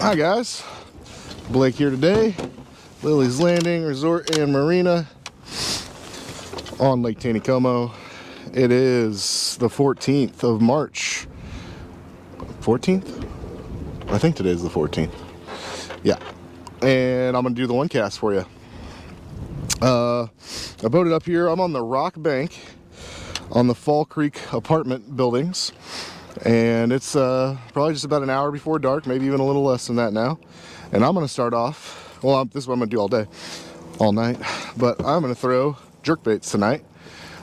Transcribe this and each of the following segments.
Hi guys, Blake here today. Lilley's Landing Resort and Marina on Lake Taneycomo. It is the 14th of March. 14th? I think today's the 14th. Yeah. And I'm gonna do the one cast for you. I boated up here. I'm on the rock bank on the Fall Creek apartment buildings. And it's probably just about an hour before dark, maybe even a little less than that now. And I'm gonna start off, well, this is what I'm gonna do all night, but I'm gonna throw jerkbaits tonight.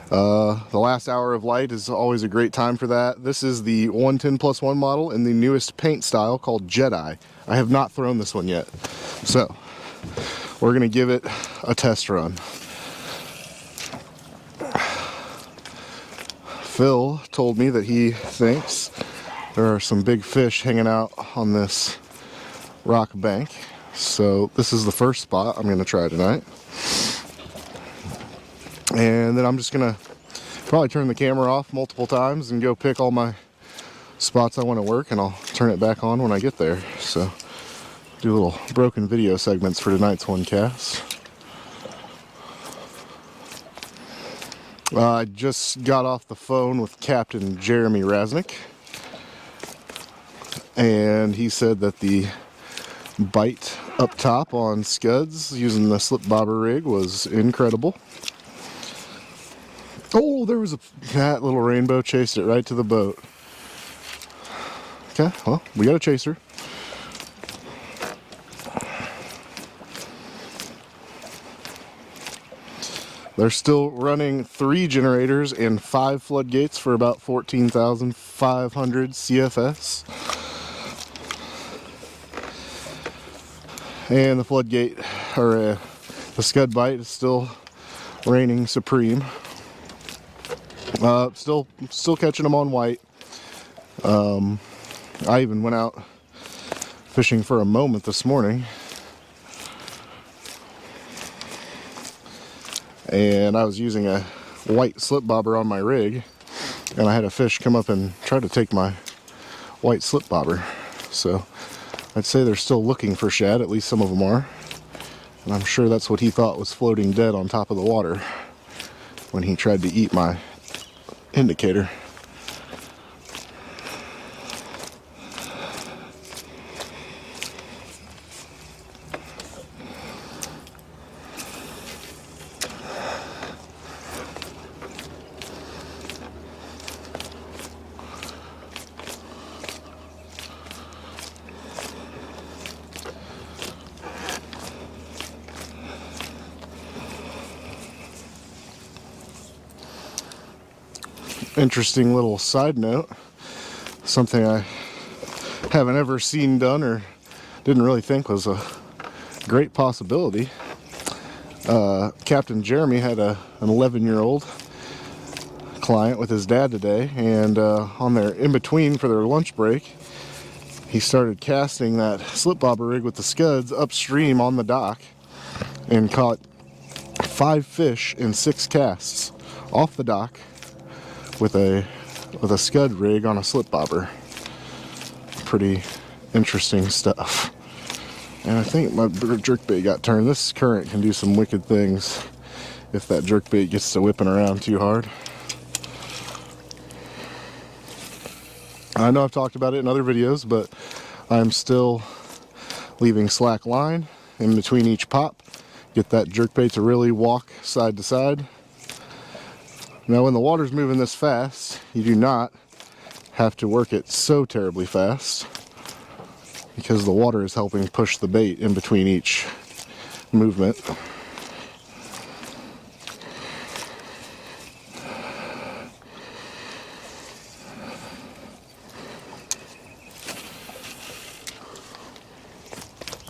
The last hour of light is always a great time for that. This is the 110+1 model in the newest paint style called Jedi. I have not thrown this one yet. So, we're gonna give it a test run. Phil told me that he thinks there are some big fish hanging out on this rock bank. So this is the first spot I'm going to try tonight. And then I'm just going to probably turn the camera off multiple times and go pick all my spots I want to work, and I'll turn it back on when I get there. So do little broken video segments for tonight's one cast. I just got off the phone with Captain Jeremy Rasnick, and he said that the bite up top on scuds using the slip bobber rig was incredible. Oh, there was that little rainbow chased it right to the boat. Okay, well, we got a chaser. They're still running 3 generators and 5 floodgates for about 14,500 CFS. And the floodgate, or the scud bite, is still reigning supreme. Still catching them on white. I even went out fishing for a moment this morning, and I was using a white slip bobber on my rig, and I had a fish come up and try to take my white slip bobber. So I'd say they're still looking for shad, at least some of them are. And I'm sure that's what he thought was floating dead on top of the water when he tried to eat my indicator. Interesting little side note, something I haven't ever seen done or didn't really think was a great possibility. Captain Jeremy had an 11-year-old client with his dad today, and on their in-between for their lunch break, he started casting that slip bobber rig with the scuds upstream on the dock and caught 5 fish in 6 casts off the dock with a scud rig on a slip bobber. Pretty interesting stuff. And I think my jerkbait got turned. This current can do some wicked things if that jerkbait gets to whipping around too hard. I know I've talked about it in other videos, but I'm still leaving slack line in between each pop. Get that jerkbait to really walk side to side. Now when the water's moving this fast, you do not have to work it so terribly fast, because the water is helping push the bait in between each movement.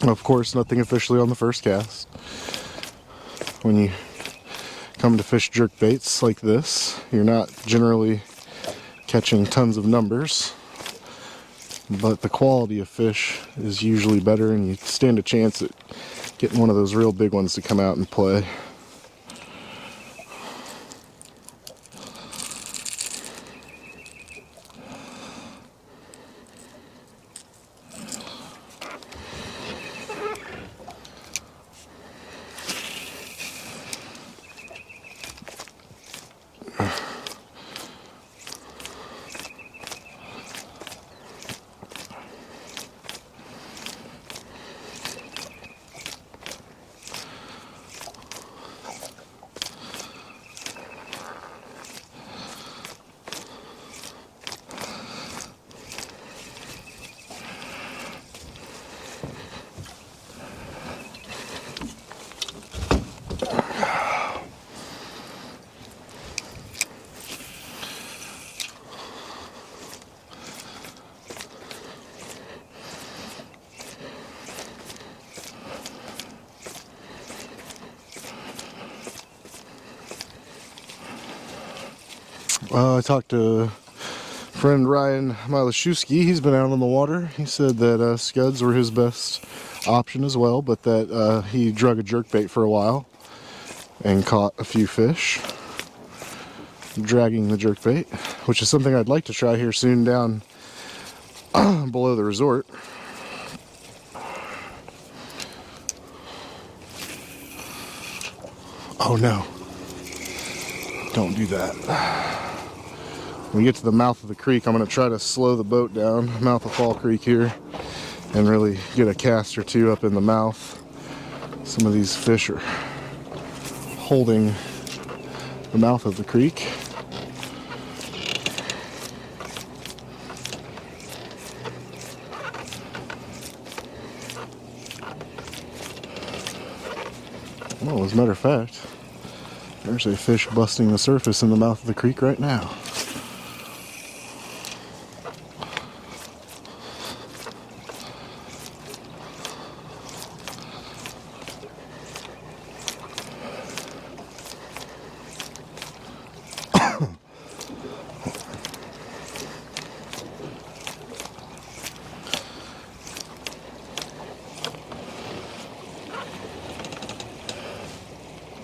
Of course, nothing officially on the first cast. When you come to fish jerk baits like this, you're not generally catching tons of numbers, but the quality of fish is usually better, and you stand a chance at getting one of those real big ones to come out and play. I talked to friend Ryan Milashewski. He's been out on the water. He said that scuds were his best option as well, but that he drug a jerkbait for a while and caught a few fish dragging the jerkbait, which is something I'd like to try here soon down below the resort. Oh no, don't do that. When we get to the mouth of the creek, I'm going to try to slow the boat down, mouth of Fall Creek here, and really get a cast or two up in the mouth. Some of these fish are holding the mouth of the creek. Well, as a matter of fact, there's a fish busting the surface in the mouth of the creek right now.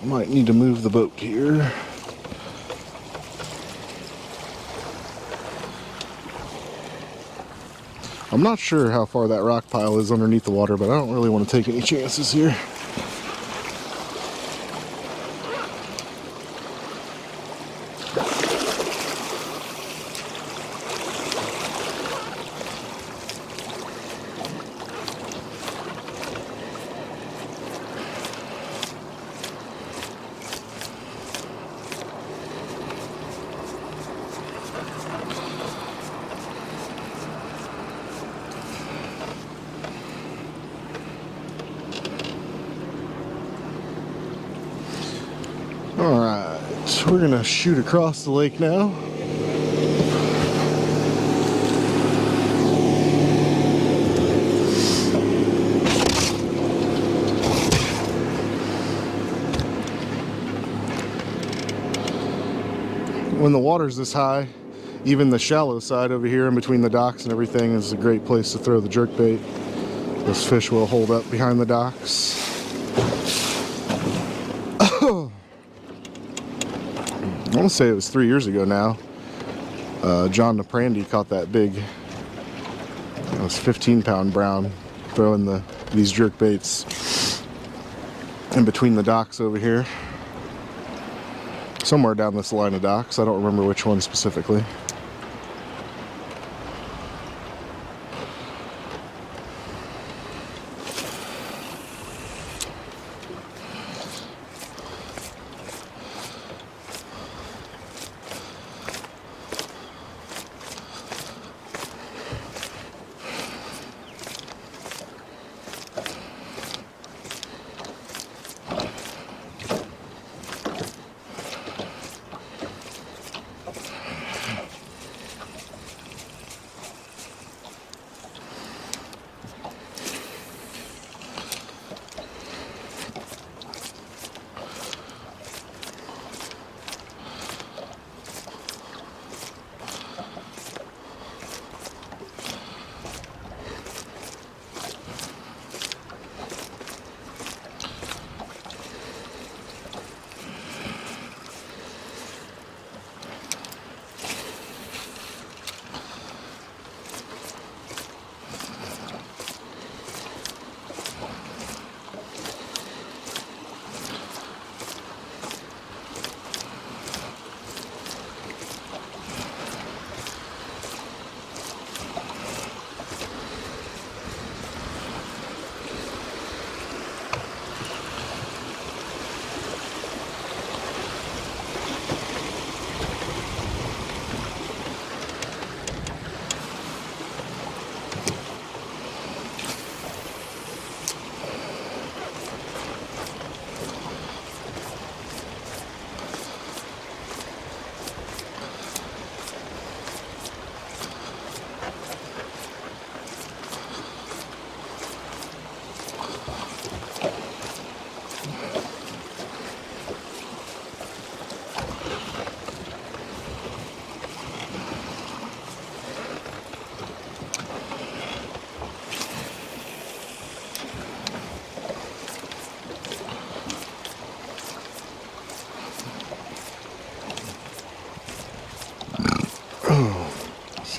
Might need to move the boat here. I'm not sure how far that rock pile is underneath the water, but I don't really want to take any chances here. Alright, we're gonna shoot across the lake now. When the water's this high, even the shallow side over here in between the docks and everything is a great place to throw the jerkbait. Those fish will hold up behind the docks. I want to say it was 3 years ago now. John Naprandy caught that big, it was 15-pound brown, throwing these jerk baits in between the docks over here. Somewhere down this line of docks. I don't remember which one specifically.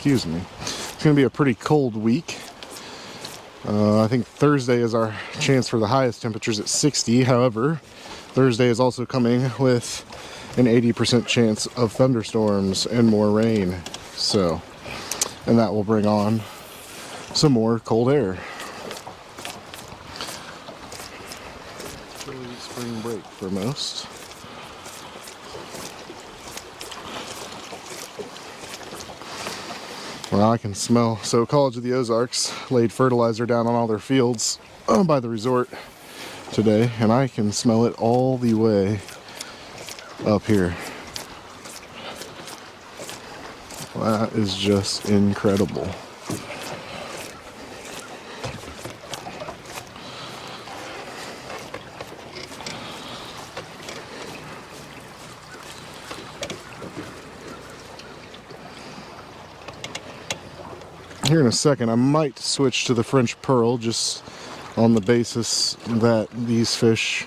excuse me. It's going to be a pretty cold week. I think Thursday is our chance for the highest temperatures at 60. However, Thursday is also coming with an 80% chance of thunderstorms and more rain. So, and that will bring on some more cold air. Early spring break for most. Well, I can smell. So College of the Ozarks laid fertilizer down on all their fields by the resort today, and I can smell it all the way up here. That is just incredible. Here in a second, I might switch to the French pearl just on the basis that these fish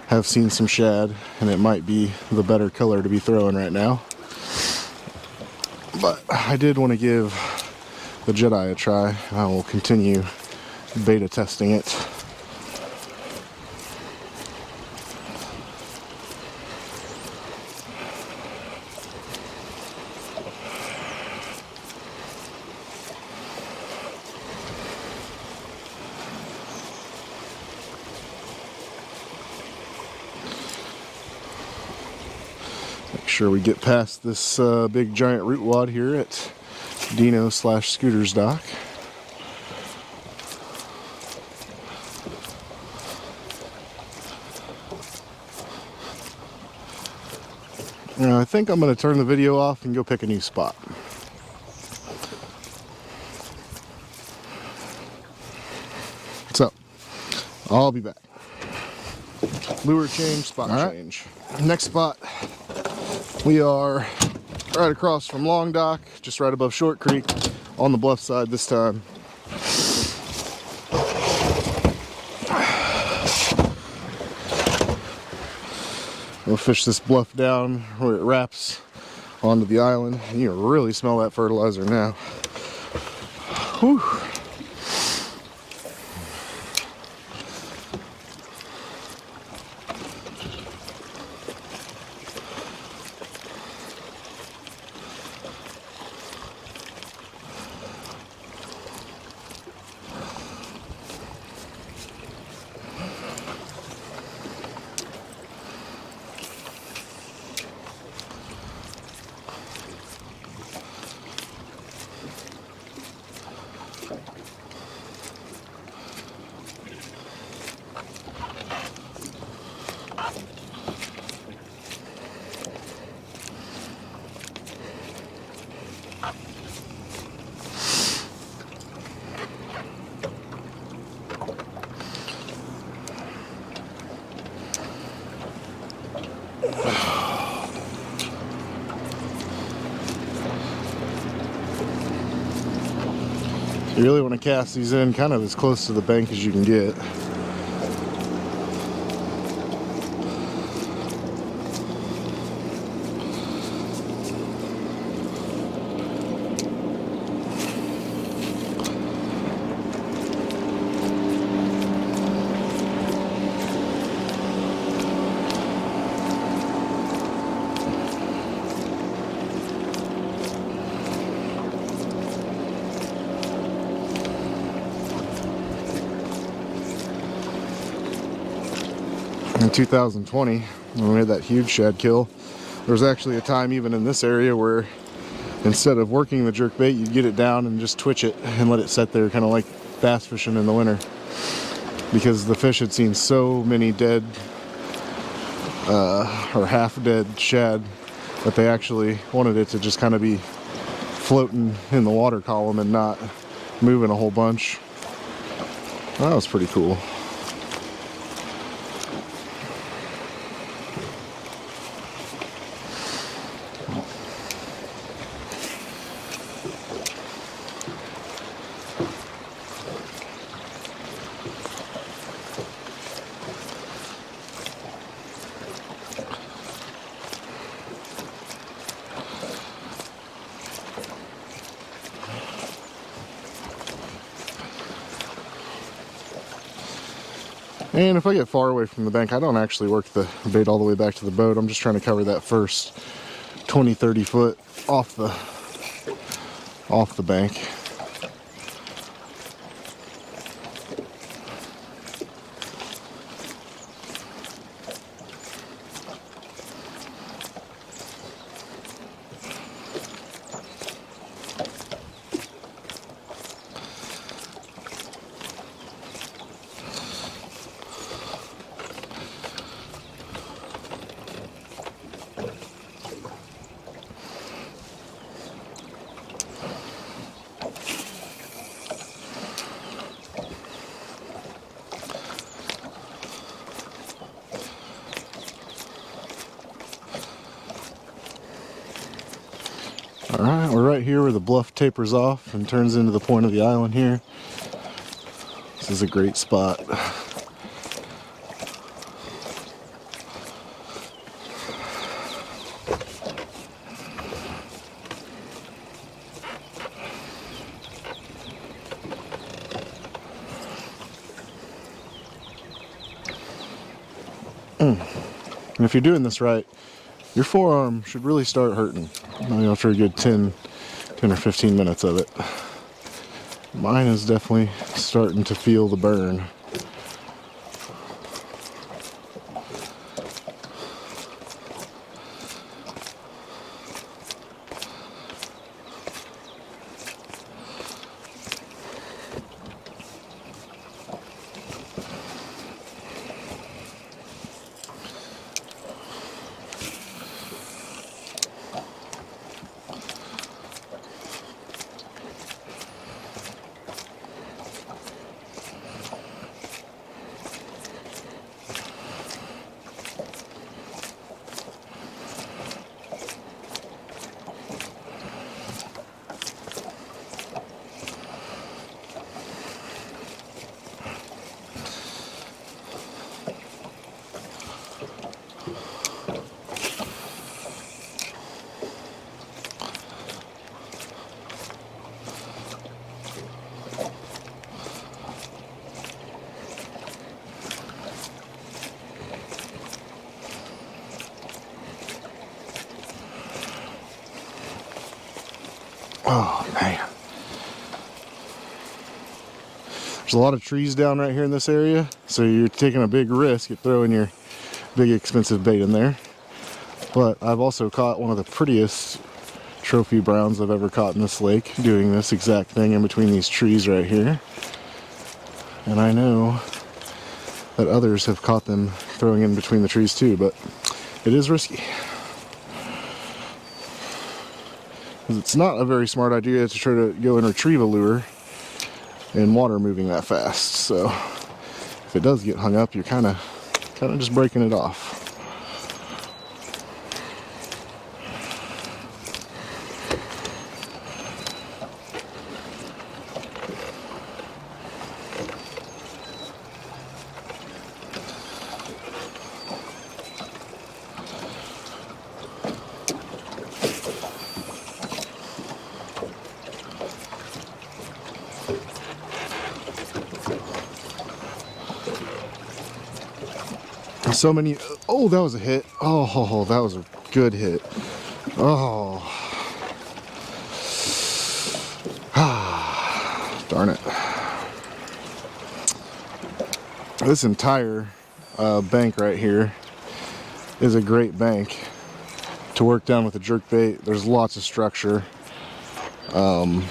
have seen some shad and it might be the better color to be throwing right now. But I did want to give the Jedi a try. I will continue beta testing it. Make sure we get past this big giant root wad here at Dino/Scooters Dock. Now, I think I'm going to turn the video off and go pick a new spot. So, I'll be back. Lure change, spot change. Next spot, we are right across from Long Dock, just right above Short Creek, on the bluff side this time. We'll fish this bluff down where it wraps onto the island. You can really smell that fertilizer now. Whew. You really want to cast these in kind of as close to the bank as you can get. In 2020, when we had that huge shad kill, there was actually a time even in this area where instead of working the jerkbait, you'd get it down and just twitch it and let it sit there, kind of like bass fishing in the winter, because the fish had seen so many dead or half dead shad that they actually wanted it to just kind of be floating in the water column and not moving a whole bunch. That was pretty cool. And if I get far away from the bank, I don't actually work the bait all the way back to the boat. I'm just trying to cover that first 20-30 foot off the bank. Alright, we're right here where the bluff tapers off and turns into the point of the island here. This is a great spot. And if you're doing this right, your forearm should really start hurting after a good 10 or 15 minutes of it. Mine is definitely starting to feel the burn. Oh man. There's a lot of trees down right here in this area, so you're taking a big risk at throwing your big expensive bait in there. But I've also caught one of the prettiest trophy browns I've ever caught in this lake doing this exact thing in between these trees right here. And I know that others have caught them throwing in between the trees too, but it is risky. It's not a very smart idea to try to go and retrieve a lure in water moving that fast. So if it does get hung up, you're kind of just breaking it off. So many. Oh, that was a hit. Oh, that was a good hit. Oh. Darn it. This entire bank right here is a great bank to work down with a jerkbait. There's lots of structure. I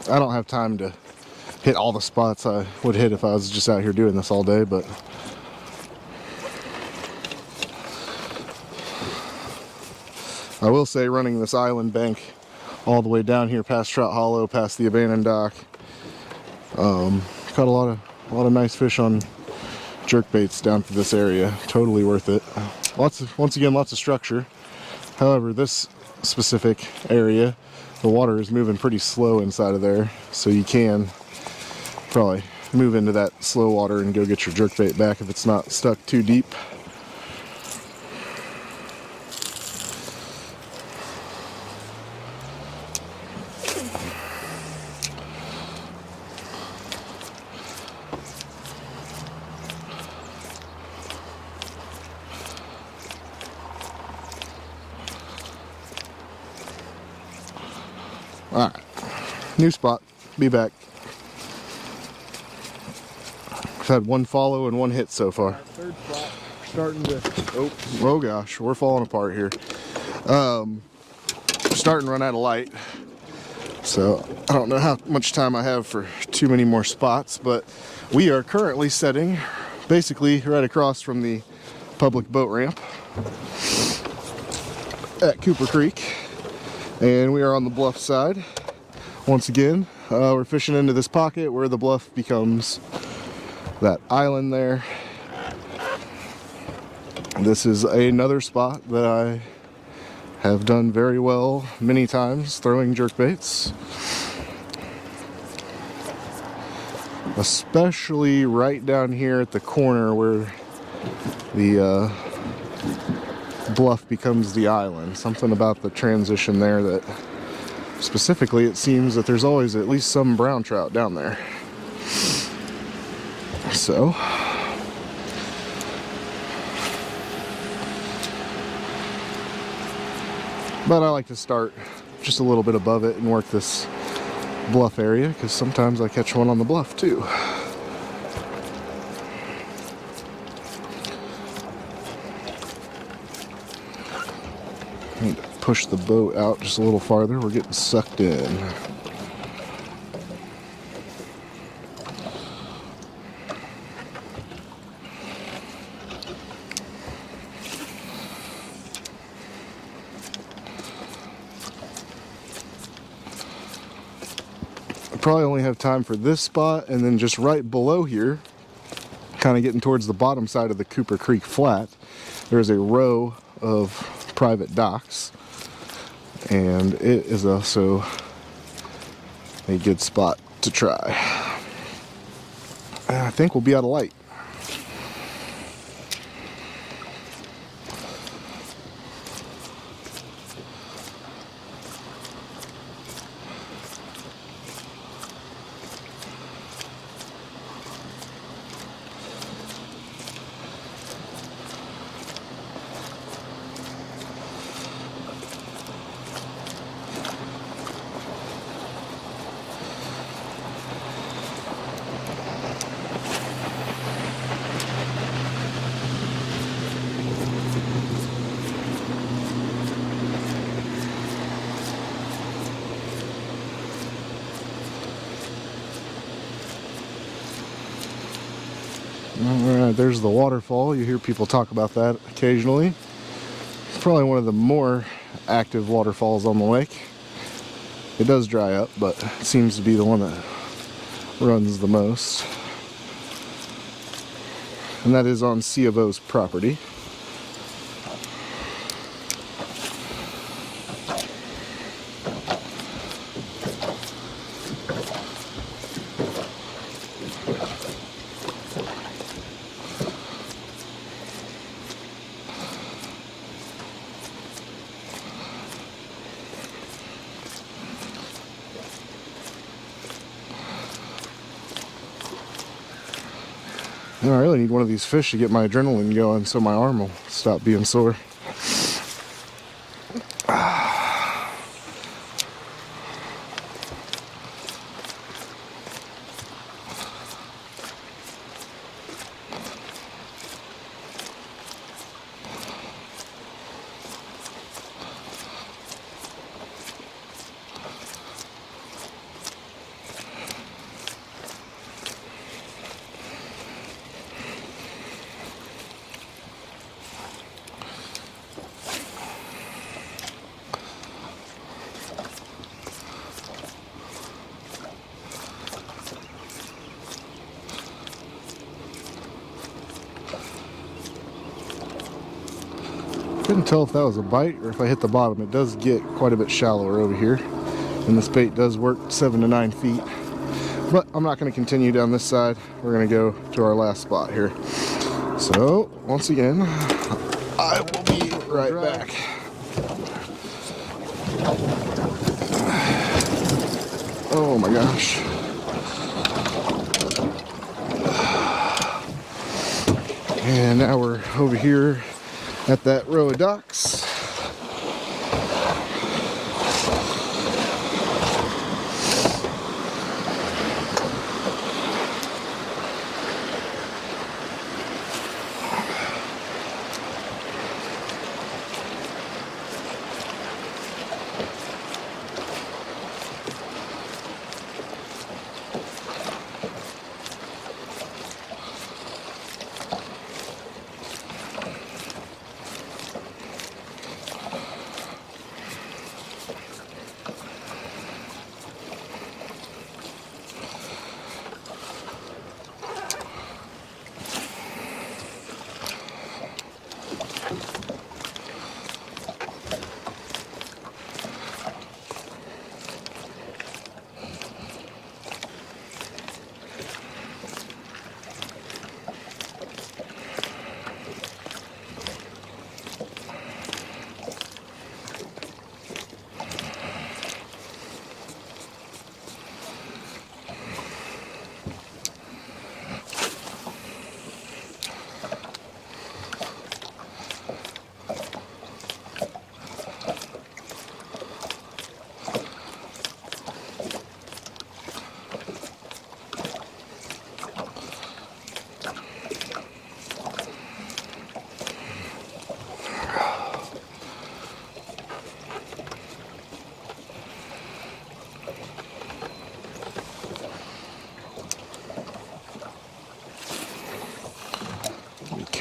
don't have time to hit all the spots I would hit if I was just out here doing this all day, but I will say running this island bank all the way down here past Trout Hollow, past the abandoned dock, caught a lot of nice fish on jerkbaits down through this area. Totally worth it. Once again, lots of structure. However, this specific area, the water is moving pretty slow inside of there, so you can probably move into that slow water and go get your jerkbait back if it's not stuck too deep. Alright, new spot, be back. I've had one follow and one hit so far. Third spot, starting to, Oh gosh, we're falling apart here. Starting to run out of light. So I don't know how much time I have for too many more spots, but we are currently setting basically right across from the public boat ramp at Cooper Creek. And we are on the bluff side. Once again, we're fishing into this pocket where the bluff becomes that island there. This is another spot that I have done very well many times throwing jerkbaits. Especially right down here at the corner where the bluff becomes the island. Something about the transition there that specifically it seems that there's always at least some brown trout down there. So but I like to start just a little bit above it and work this bluff area because sometimes I catch one on the bluff too. Need to push the boat out just a little farther. We're getting sucked in. Probably only have time for this spot, and then just right below here, kind of getting towards the bottom side of the Cooper Creek flat, there's a row of private docks, and it is also a good spot to try. I think we'll be out of light. Alright, there's the waterfall. You hear people talk about that occasionally. It's probably one of the more active waterfalls on the lake. It does dry up, but it seems to be the one that runs the most. And that is on C of O's property. I really need one of these fish to get my adrenaline going so my arm will stop being sore. Couldn't tell if that was a bite or if I hit the bottom. It does get quite a bit shallower over here, and this bait does work 7 to 9 feet. But I'm not going to continue down this side. We're going to go to our last spot here. So once again, I will be right back. Oh my gosh. And now we're over here at that row of docks.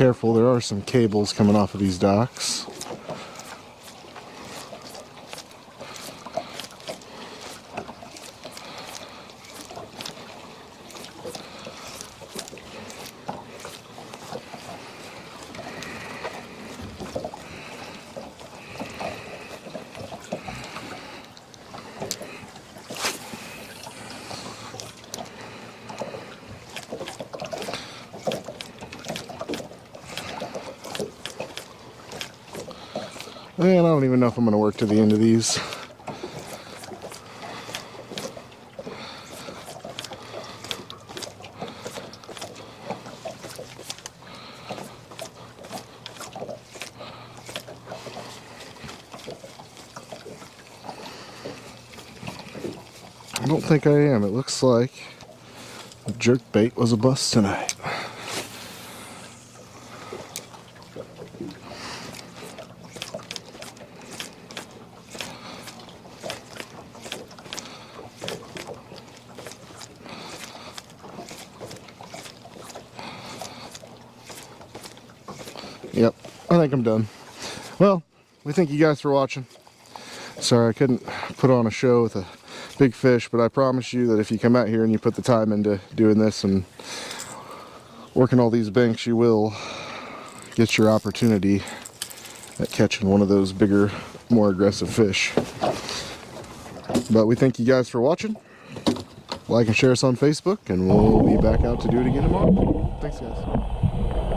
careful, there are some cables coming off of these docks. And I don't even know if I'm going to work to the end of these. I don't think I am. It looks like the jerkbait was a bust tonight. Yep, I think I'm done. Well, we thank you guys for watching. Sorry I couldn't put on a show with a big fish, but I promise you that if you come out here and you put the time into doing this and working all these banks, you will get your opportunity at catching one of those bigger, more aggressive fish. But we thank you guys for watching. Like and share us on Facebook, and we'll be back out to do it again tomorrow. Thanks, guys.